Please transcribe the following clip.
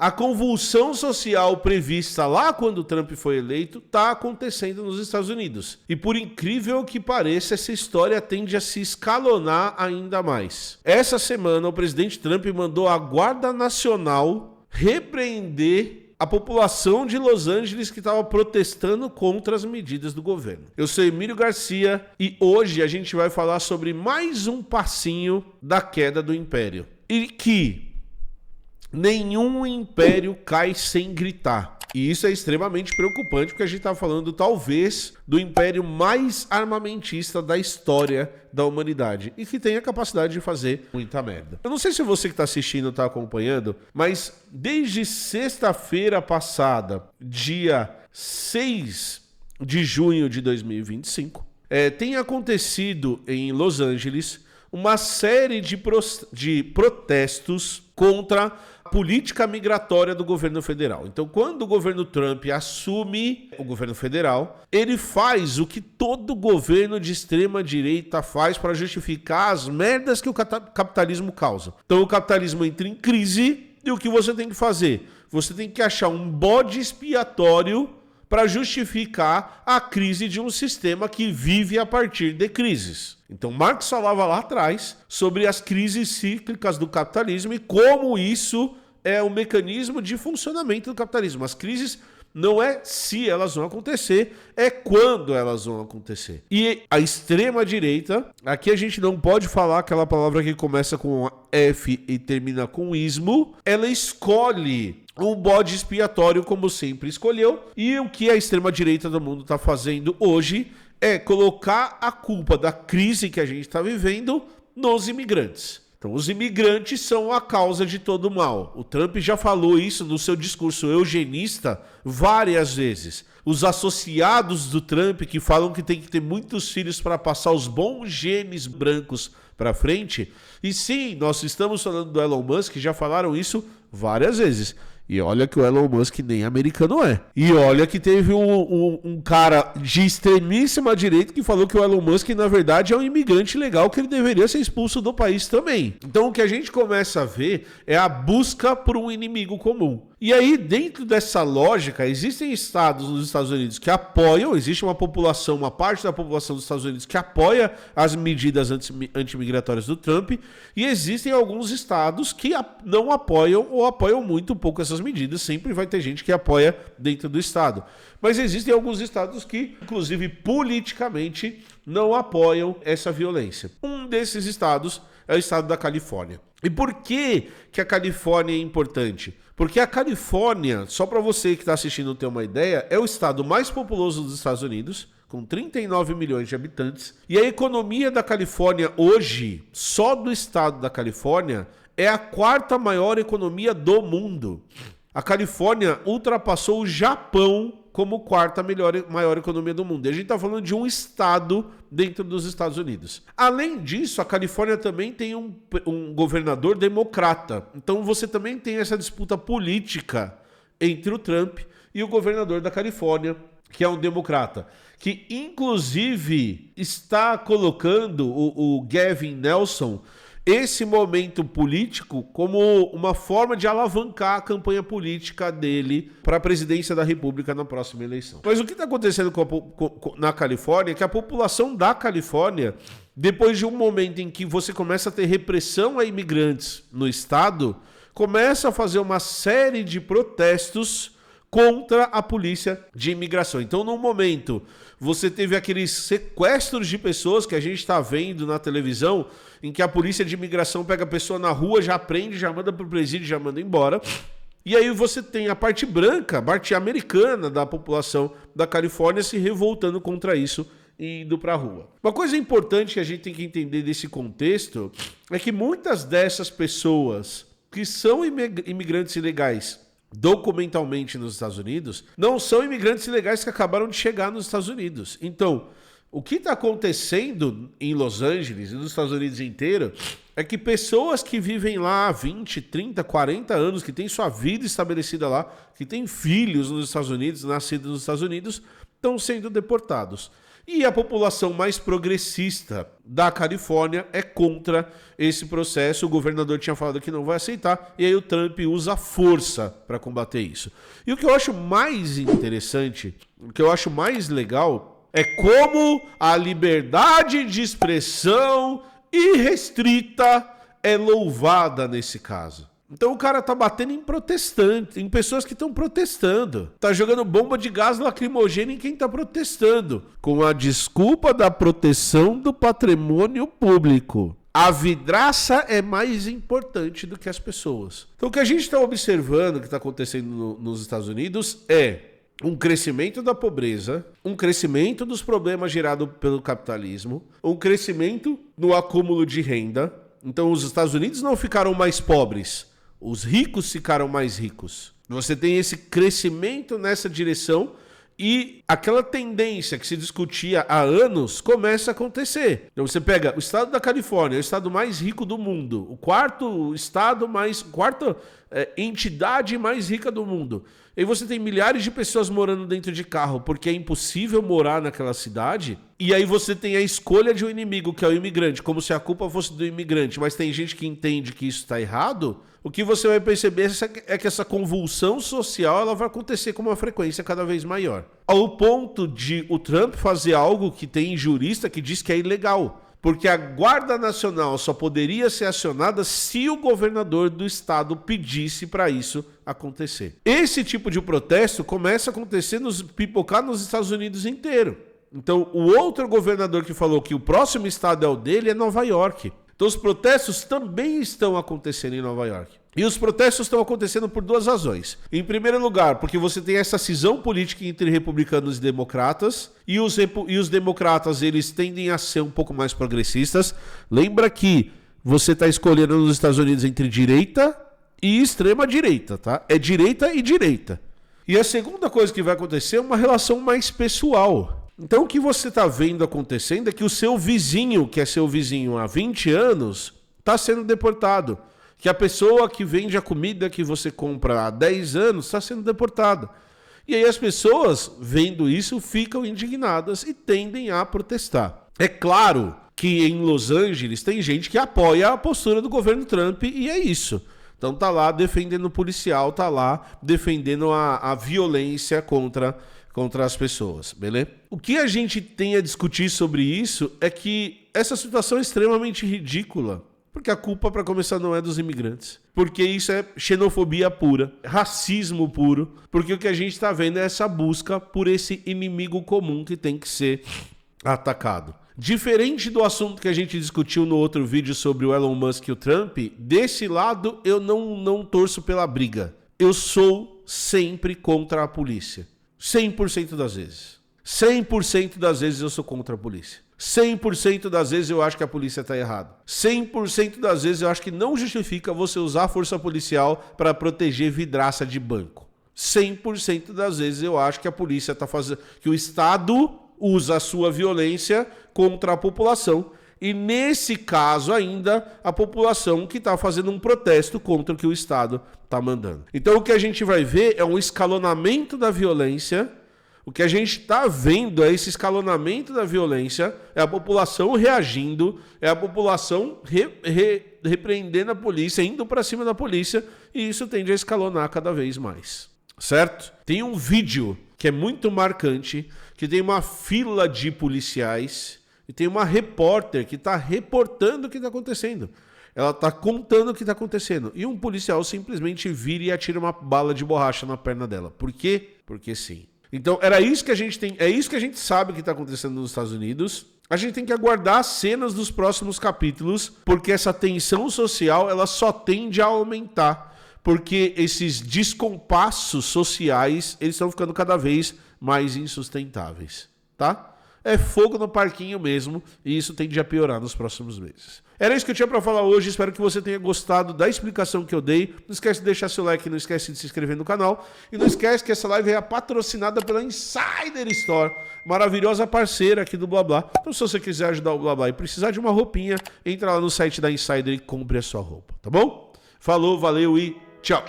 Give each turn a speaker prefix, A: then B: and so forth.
A: A convulsão social prevista lá quando o Trump foi eleito está acontecendo nos Estados Unidos. E por incrível que pareça, essa história tende a se escalonar ainda mais. Essa semana, o presidente Trump mandou a Guarda Nacional repreender a população de Los Angeles que estava protestando contra as medidas do governo. Eu sou Emílio Garcia e hoje a gente vai falar sobre mais um passinho da queda do império. E que nenhum império cai sem gritar. E isso é extremamente preocupante porque a gente está falando talvez do império mais armamentista da história da humanidade e que tem a capacidade de fazer muita merda. Eu não sei se você que está assistindo está acompanhando, mas desde sexta-feira passada, dia 6 de junho de 2025, tem acontecido em Los Angeles uma série de protestos contra a política migratória do governo federal. Então, quando o governo Trump assume o governo federal, ele faz o que todo governo de extrema-direita faz para justificar as merdas que o capitalismo causa. Então, o capitalismo entra em crise e o que você tem que fazer? Você tem que achar um bode expiatório para justificar a crise de um sistema que vive a partir de crises. Então, Marx falava lá atrás sobre as crises cíclicas do capitalismo e como isso é um mecanismo de funcionamento do capitalismo. As crises não é se elas vão acontecer, é quando elas vão acontecer. E a extrema-direita, aqui a gente não pode falar aquela palavra que começa com F e termina com ismo, ela escolhe um bode expiatório como sempre escolheu, e o que a extrema-direita do mundo está fazendo hoje é colocar a culpa da crise que a gente está vivendo nos imigrantes. Então, os imigrantes são a causa de todo o mal. O Trump já falou isso no seu discurso eugenista várias vezes. Os associados do Trump que falam que tem que ter muitos filhos para passar os bons genes brancos para frente. E sim, nós estamos falando do Elon Musk, já falaram isso várias vezes. E olha que o Elon Musk nem americano é. E olha que teve um cara de extremíssima direita que falou que o Elon Musk, na verdade, é um imigrante legal, que ele deveria ser expulso do país também. Então o que a gente começa a ver é a busca por um inimigo comum. E aí, dentro dessa lógica, existem estados nos Estados Unidos que apoiam, existe uma população, uma parte da população dos Estados Unidos que apoia as medidas antimigratórias do Trump, e existem alguns estados que não apoiam ou apoiam muito pouco essas medidas. Sempre vai ter gente que apoia dentro do estado. Mas existem alguns estados que, inclusive politicamente, não apoiam essa violência. Um desses estados é o estado da Califórnia. E por que a Califórnia é importante? Porque a Califórnia, só para você que está assistindo ter uma ideia, é o estado mais populoso dos Estados Unidos, com 39 milhões de habitantes. E a economia da Califórnia hoje, só do estado da Califórnia, é a quarta maior economia do mundo. A Califórnia ultrapassou o Japão como quarta maior economia do mundo. E a gente está falando de um estado dentro dos Estados Unidos. Além disso, a Califórnia também tem um governador democrata. Então você também tem essa disputa política entre o Trump e o governador da Califórnia, que é um democrata, que inclusive está colocando o Gavin Newsom esse momento político como uma forma de alavancar a campanha política dele para a presidência da República na próxima eleição. Mas o que está acontecendo na Califórnia é que a população da Califórnia, depois de um momento em que você começa a ter repressão a imigrantes no estado, começa a fazer uma série de protestos contra a polícia de imigração. Então, no momento, você teve aqueles sequestros de pessoas que a gente está vendo na televisão, em que a polícia de imigração pega a pessoa na rua, já prende, já manda para o presídio, já manda embora. E aí você tem a parte branca, a parte americana da população da Califórnia se revoltando contra isso e indo para a rua. Uma coisa importante que a gente tem que entender desse contexto é que muitas dessas pessoas que são imigrantes ilegais documentalmente nos Estados Unidos, não são imigrantes ilegais que acabaram de chegar nos Estados Unidos. Então, o que está acontecendo em Los Angeles e nos Estados Unidos inteiro é que pessoas que vivem lá há 20, 30, 40 anos, que têm sua vida estabelecida lá, que têm filhos nos Estados Unidos, nascidos nos Estados Unidos, estão sendo deportados. E a população mais progressista da Califórnia é contra esse processo. O governador tinha falado que não vai aceitar, e aí o Trump usa força para combater isso. E o que eu acho mais interessante, o que eu acho mais legal, é como a liberdade de expressão irrestrita é louvada nesse caso. Então o cara tá batendo em protestantes, em pessoas que estão protestando. Tá jogando bomba de gás lacrimogêneo em quem tá protestando. Com a desculpa da proteção do patrimônio público. A vidraça é mais importante do que as pessoas. Então o que a gente está observando que está acontecendo nos Estados Unidos é um crescimento da pobreza, um crescimento dos problemas gerados pelo capitalismo, um crescimento no acúmulo de renda. Então os Estados Unidos não ficaram mais pobres. Os ricos ficaram mais ricos. Você tem esse crescimento nessa direção e aquela tendência que se discutia há anos começa a acontecer. Então você pega o estado da Califórnia, o estado mais rico do mundo, o quarto entidade mais rica do mundo. E você tem milhares de pessoas morando dentro de carro porque é impossível morar naquela cidade. E aí você tem a escolha de um inimigo, que é o imigrante, como se a culpa fosse do imigrante. Mas tem gente que entende que isso está errado. O que você vai perceber é que essa convulsão social ela vai acontecer com uma frequência cada vez maior. Ao ponto de o Trump fazer algo que tem jurista que diz que é ilegal. Porque a Guarda Nacional só poderia ser acionada se o governador do estado pedisse para isso acontecer. Esse tipo de protesto começa a acontecer, pipocar nos Estados Unidos inteiro. Então, o outro governador que falou que o próximo estado é o dele é Nova York. Então, os protestos também estão acontecendo em Nova York. E os protestos estão acontecendo por duas razões. Em primeiro lugar, porque você tem essa cisão política entre republicanos e democratas, e os democratas eles tendem a ser um pouco mais progressistas. Lembra que você está escolhendo nos Estados Unidos entre direita e extrema direita, tá? É direita e direita. E a segunda coisa que vai acontecer é uma relação mais pessoal. Então o que você está vendo acontecendo é que o seu vizinho, que é seu vizinho há 20 anos, está sendo deportado. Que a pessoa que vende a comida que você compra há 10 anos está sendo deportada. E aí as pessoas, vendo isso, ficam indignadas e tendem a protestar. É claro que em Los Angeles tem gente que apoia a postura do governo Trump e é isso. Então tá lá defendendo o policial, tá lá defendendo a violência contra as pessoas, beleza? O que a gente tem a discutir sobre isso é que essa situação é extremamente ridícula. Porque a culpa, para começar, não é dos imigrantes. Porque isso é xenofobia pura, racismo puro. Porque o que a gente está vendo é essa busca por esse inimigo comum que tem que ser atacado. Diferente do assunto que a gente discutiu no outro vídeo sobre o Elon Musk e o Trump, desse lado eu não torço pela briga. Eu sou sempre contra a polícia. 100% das vezes. 100% das vezes eu sou contra a polícia. 100% das vezes eu acho que a polícia está errada. 100% das vezes eu acho que não justifica você usar a força policial para proteger vidraça de banco. 100% das vezes eu acho que a polícia está fazendo... que o Estado usa a sua violência contra a população. E nesse caso ainda, a população que está fazendo um protesto contra o que o Estado está mandando. Então o que a gente vai ver é um escalonamento da violência. O que a gente está vendo é esse escalonamento da violência, é a população reagindo, é a população repreendendo a polícia, indo para cima da polícia, e isso tende a escalonar cada vez mais, certo? Tem um vídeo que é muito marcante, que tem uma fila de policiais e tem uma repórter que está reportando o que está acontecendo. Ela está contando o que está acontecendo. E um policial simplesmente vira e atira uma bala de borracha na perna dela. Por quê? Porque sim. Então, é isso que a gente sabe que está acontecendo nos Estados Unidos. A gente tem que aguardar as cenas dos próximos capítulos, porque essa tensão social ela só tende a aumentar, porque esses descompassos sociais eles estão ficando cada vez mais insustentáveis, tá? É fogo no parquinho mesmo, e isso tende a piorar nos próximos meses. Era isso que eu tinha para falar hoje, espero que você tenha gostado da explicação que eu dei. Não esquece de deixar seu like, não esquece de se inscrever no canal. E não esquece que essa live é patrocinada pela Insider Store, maravilhosa parceira aqui do Blá. Então se você quiser ajudar o Blá e precisar de uma roupinha, entra lá no site da Insider e compre a sua roupa, tá bom? Falou, valeu e tchau!